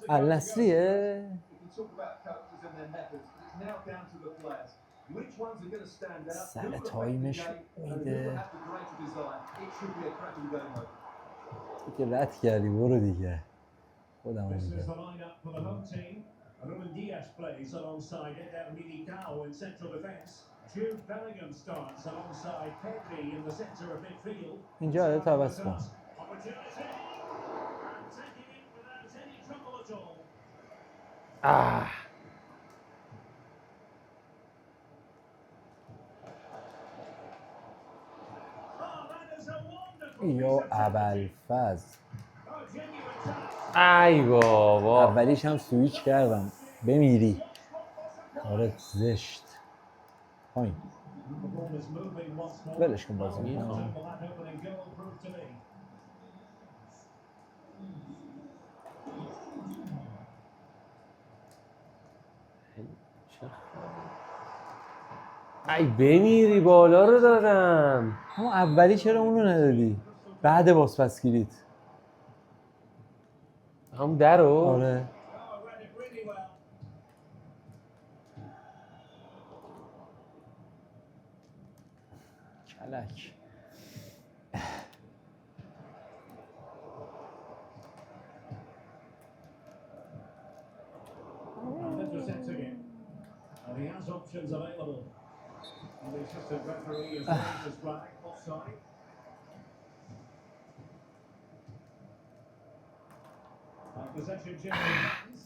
النصریه سر تایمش میده که رد کردی برو دیگه خودمو میگم Ruben Dias plays alongside Eder Militao in central defence. Jude Bellingham starts alongside Pedri in the centre of midfield. اینجا تا بس کن Opportunity and taking it without any trouble at all. Oh, that is a wonderful یا piece of technique. ابوالفضل Oh, genuine touch. ای بابا اولیش هم سویچ کردم بمیری آره زشت پایین The ball is moving once more. ولش کن بازی What میکنم will that opening goal prove to be? ای بمیری بالا رو دادم همون اولی چرا اونو ندادی بعد بازپس گیرید هم در رو آره Oh, read it really well. کلک And intercepting it. And he has options available. And the assistant referee is raised his flag. Offside. Possession changing hands.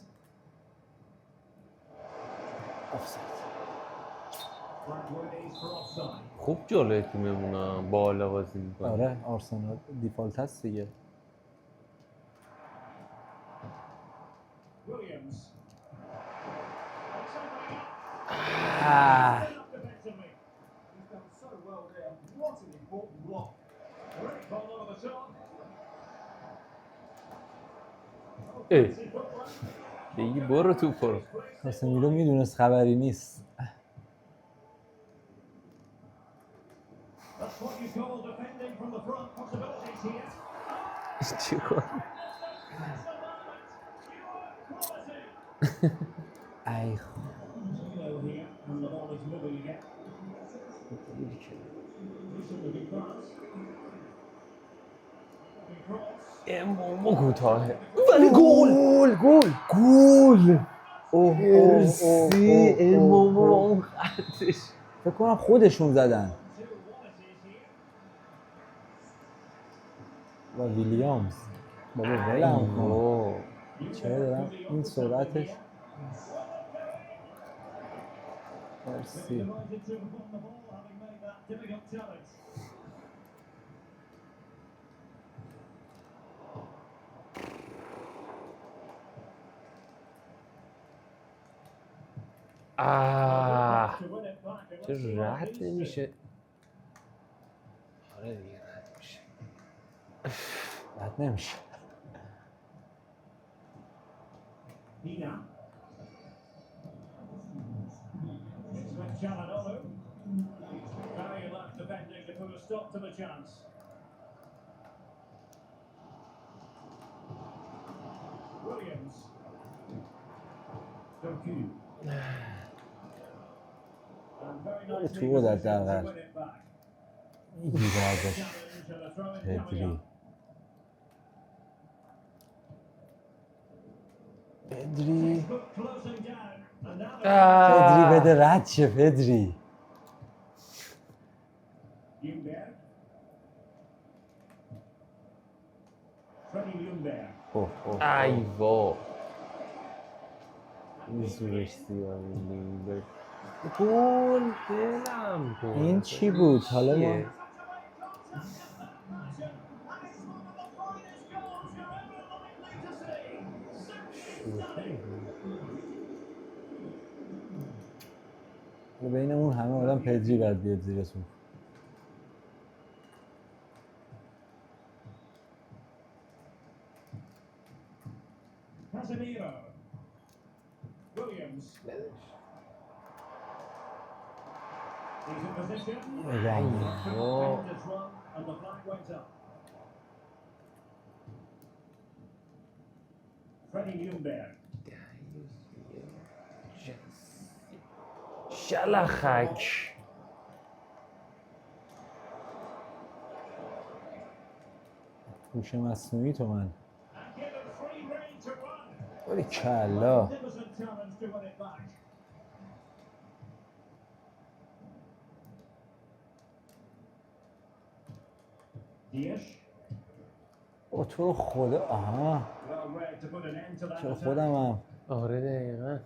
آفساید Flag released for offside. خوب جلوی تیممون بالا بازی میکنه آره آرسنال دیفالت هست دیگه Williams. آه. Up defensively. He's done so well there. What an important block. Great ball over the top. ای دیگه برو تو برو کاسمیرو میدونست خبری نیست That's what you call defending from the front. Possibilities here. چیکار ای Zero here, and the ball is moving again. Listen to the pass. Big cross. امامو کوتاهه ولی گل گل گل اوه مرسی امامو با اون خطش فکر کنم خودشون زدن Two qualities here. و ویلیامز بابا ولم کن اوه. چرا دارم این سرعتش مرسی Delighted to have won the ball, having made that difficult challenge. آه To win it back, and let's چه see what رد leads to. نمیشه آره دیگه رد میشه رد نمیشه Hina. It's with Chalanolu. Very left defending to put a stop to the chance. Williams. Doku. And very nicely تو در positioned to دقل win it back. میگیره ازش Challenge and a throw-in coming پدری up. پدری But closing down. And now پدری بده رد شه پدری Ljungberg. Freddie Ljungberg. اوه اوه ای وا این زورش زیاد گل دلم کن این چی بود حالا ما چیه؟ بین اون همه آدم پدری باید بیاد زیرتون Casemiro. Williams. He's in position. رنگی End his run, and the flag went up. Freddie Ljungberg. شلخک. هوش مصنوعی تو من. And given free rein to run. باری کلا. Magnificent challenge to win it back. Dias. او تو رو خدا. آها Well read to put an end to that چرا attack. خودم هم. آره دقیقا. Might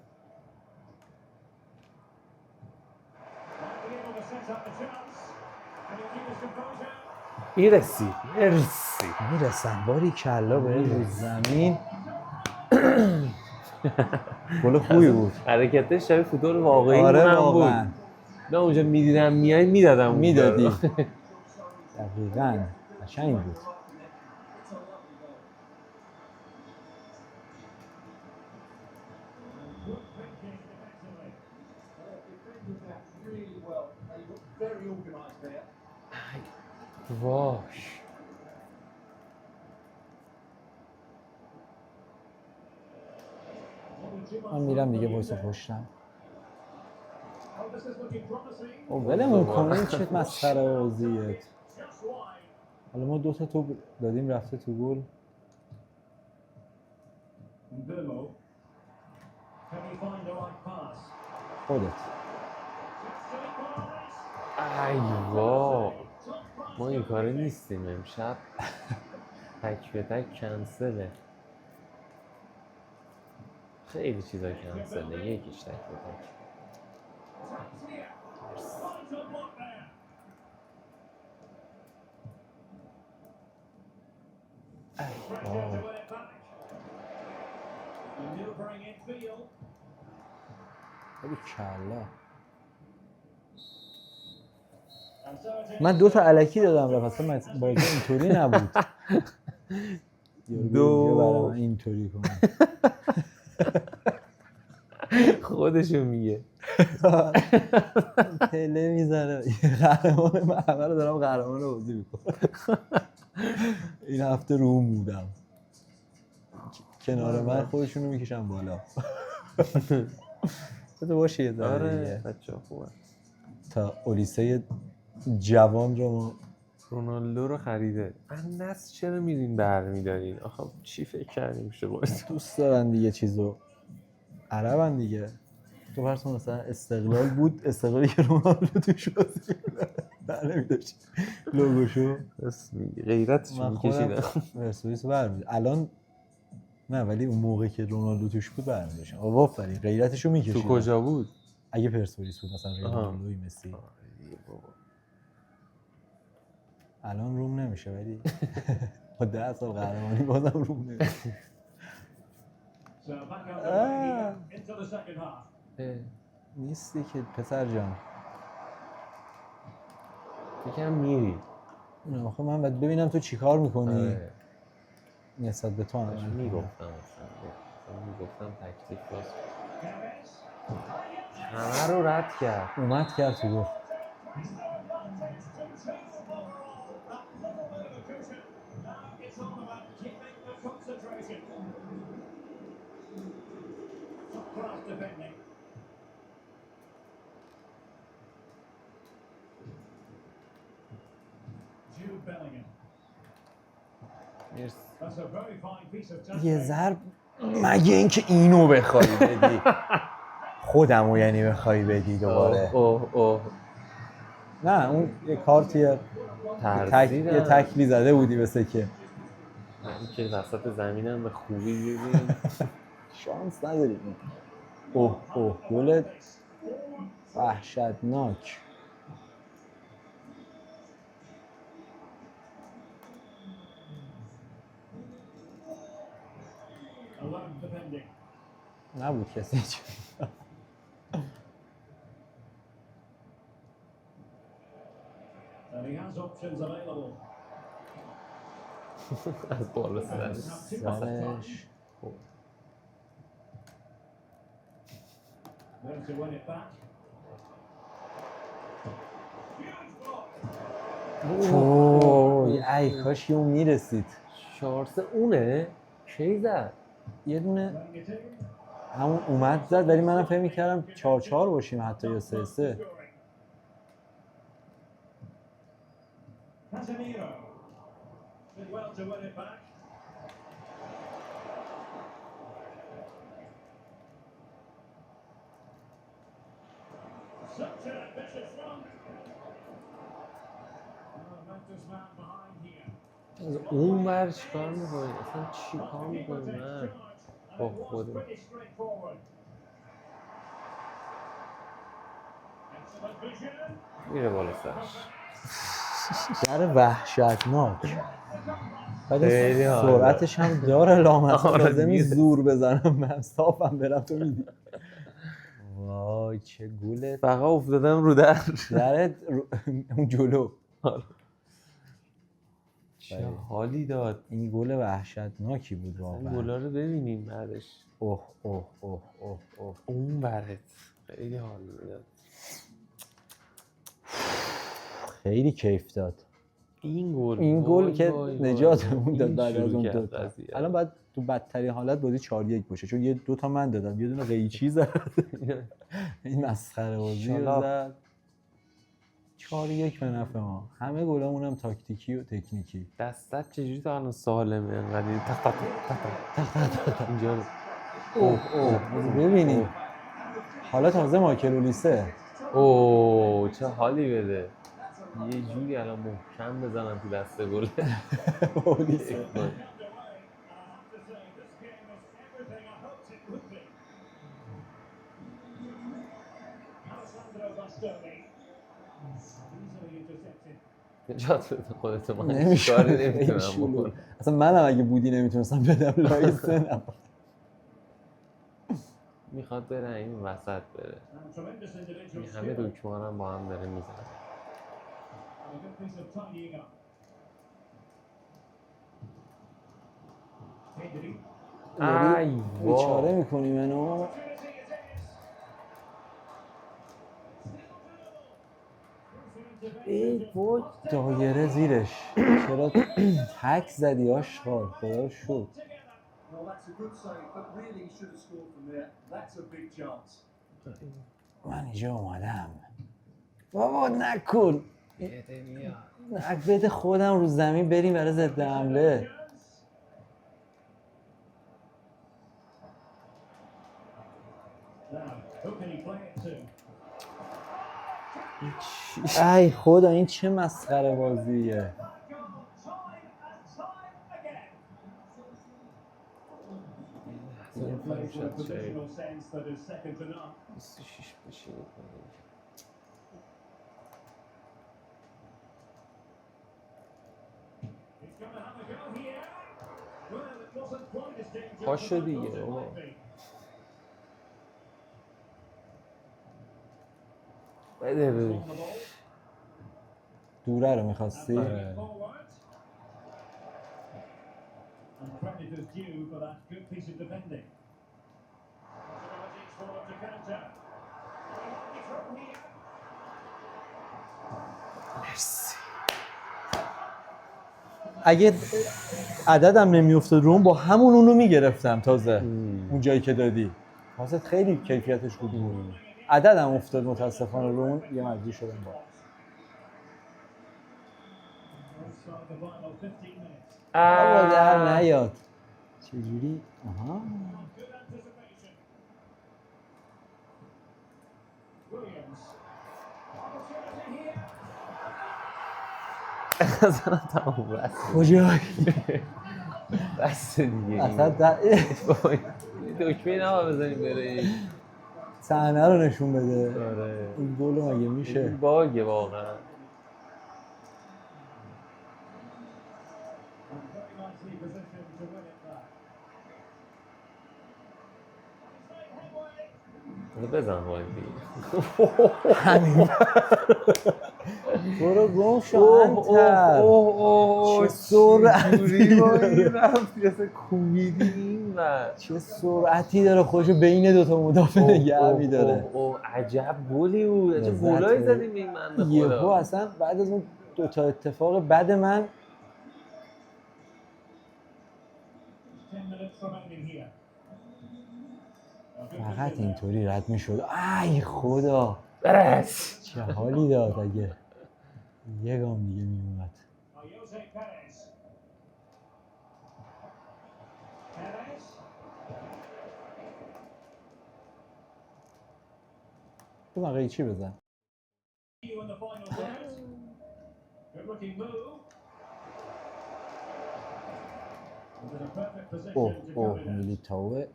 be able to set up the chance. And he'll keep his composure. میرسی مرسی. میرسم باری کلا به زمین. گل خوبی بود. حرکتش شبیه فوتبال واقعی آره هم واقعا. بود. نه اونجا میدیدم میای میدادم اونجا میدادی. رو. دقیقاً قشنگ بود. Good thinking defensively. Defended that really well. They look very organised there. واش. من میرم دیگه وایس پشتم. Oh, this is looking promising. او ولمون کن این چه مسخره بازیه. Just wide. حالا ما 2 تا توپ دادیم رفته تو گل. Mbeumo. Can he find the right pass? خودت. ای وا. ما این کاره نیستیم امشب. تک به تک کنسله. خیلی چیزا کنسله. یکیش تک به تک. باری کلا. من 2 تا الکی دادم رفت اصلا بازی اینطوری نبود. دو. برای من اینطوری کنم. خودشو میگه. تله میزنه. قهرمان من همه رو دارم قهرمان رو بازی میکنم. این هفته روم بودم. کنار من خودشونو میکشم بالا. تو باشه یه داره آره دیگه. بچه‌ها خوبه. تا اولیسه جوان رو ما رونالدو رو خریده. اندس چرا میرین برمیدارین؟ آخه چی فکر کردیم میشه باید؟ دوست دارن دیگه چیزو. عربن دیگه. تو فرض کن مثلا استقلال بود، استقلالی که رونالدو توش بازی نمی‌داشت لوگوشو. غیرتشو من خودم میکشیدم. پرسپولیس برمی‌داشت. الان نه ولی اون موقع که رونالدو توش بود برمی‌داشت. آفرین غیرتشو میکشید. تو کجا بود؟ اگه پرسپولیس بود مثلا رونالدوی مسی. آره بابا. الان روم نمیشه ولی با 10 سال قهرمانی بازم روم نمیشه. So back out the way here into the second half. نیستی که پسر جان. فکرم میری. نه آخه من باید ببینم تو چیکار میکنی آره. نسبت به تو داشت عمل کنم. میگفتم اصلا میگفتم تکلیف باز. Tevez. همه رو رد کرد. اومد کرد تو گفت. He's no advantage to take overall that little bit of a cushion. Now it's all about keeping the concentration. Top class defending. Jude Bellingham. مرسی. That's a very fine piece of یه touch. ضرب مگه اینکه اینو بخوای بدی خودمو یعنی بخوای بدی دوباره. اوه نه اون یه کارتیه ترسیدم. یه تکلی زده بودی به سکه. من که وسط زمینم به خوبی دیدیم. شانس نداریم. اوه گل وحشتناک. Alone defending. نبود کسی هیچ. And he has options available. از بالا سرش. سرش Then to win it back. Huge block. اوه ای کاش که اون میرسید. شارس اونه؟ کی زد؟ یه دونه Playing it in. همون اومد زد ولی منم فکر می‌کردم 4-4 باشیم حتی یا 3-3. Casemiro. Did well to win it back. Such an ambitious run. Momentous man behind here. از اون ور چیکار میکنی؟ اصلا چیکار میکنی؟ Takes نه charge. با And it was خودم pretty straightforward. Excellent vision. میره بالا سرش. در وحشتناک. ولی خیلی حاله. سرعتش هم داره لامصب آره لازم دیگه. زور بزنم من صافم برم تو میدی. وای چه گوله فقط افتادم رو در. درت اون جلو. چه حالی داد. این گل وحشتناکی بود این واقعا. گلا رو ببینیم بعدش. اوه اوه اوه اوه اوه. اون برت خیلی حال میداد. خیلی کیف داد. این گل وای که وای وای. نجاتمون داد این بعد از شروع اون کرد دو تا. قضیه. الان باید تو بدترین حالت بازی 4-1 باشه چون یه دو تا من دادم یه دونه قیچی زد. این مسخره بازی رو انشالله. زد. 4-1 به نفع ما. همه گلامون هم تاکتیکی و تکنیکی. دستت چجوری تا الان سالمه انقدر تق تق تق تق اینجا رو. اوه اوه ببینید. حالا تازه مایکل اولیسه. اوه چه حالی بده. یه جوری الان محکم بزنم تو دست گل. اولیسه. نجات بده خودتو من نمیشه کاری نمیتونم بکنم. اصلا منم اگه بودی نمیتونستم بدم لای سنم. میخواد بره این وسط بره. این همه دکمه هم با هم داره میزنه. ای بیچاره وای. میکنی منو. ای وای دایره زیرش. چرا تک زدی آشغال خدا رو شد. Well, that's a good save, but really he should have scored from there. That's a big chance. من اینجا اومدم بابا نکن بده خودم رو زمین بریم برای ضد حمله. ای خدا این چه مسخره بازیه. پاشو دیگه بابا. بده بده. دوره رو میخواستی؟ آره. And credit is due for that good piece of defending. Possibilities for him to counter. اگه عددم نمیافتاد رو اون با همون اونو میگرفتم تازه اون جایی که دادی. واسه خیلی کیفیتش خوب بود. عددم افتاد متاسفانه رو اون یه مجبور شدم با. بابا در نیاد. چجوری؟ آها. اصلا تمام بس کجایی؟ بس دیگه. اصلا دکمه نباید بزنیم بره. صحنه رو نشون بده. آره. این گل مگه میشه؟ این باگه واقعا. بزن باید دیگه. همین برو گم شو انتر. چه سرعتی داره. رفتی اصلا کوبیدی این و چه سرعتی داره خودشو بین دوتا مدافع نگه میداره. عجب گلی بود. چه گلایی زدیم این من یهو خدا. اصلا بعد از اون دوتا اتفاق بد من 10 minutes remaining here. فقط اینطوری رد میشد. ای خدا برس. چه حالی داد اگه یه گام دیگه میومد. Jose Perez. Perez. بزن قیچی بزن. You in the final third. Good looking move. Was in a perfect position اوه to اوه cover that. میلیتائو Yeah,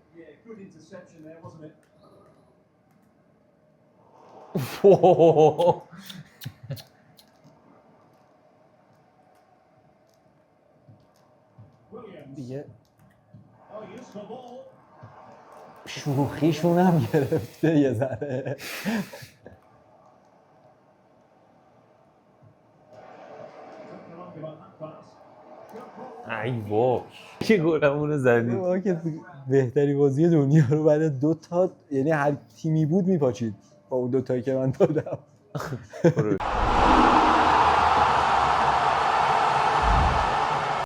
good interception there, wasn't it? Williams. دیگه Oh, useful ball. شوخیشون هم گرفته یه ذره. Took the long about that pass. Good ball. ای وای که گلمون رو زدی. ما که بهتری بازی دنیا رو بعد 2 تا یعنی هر تیمی بود میپاچید با اون 2 تایی که من دادم. برو.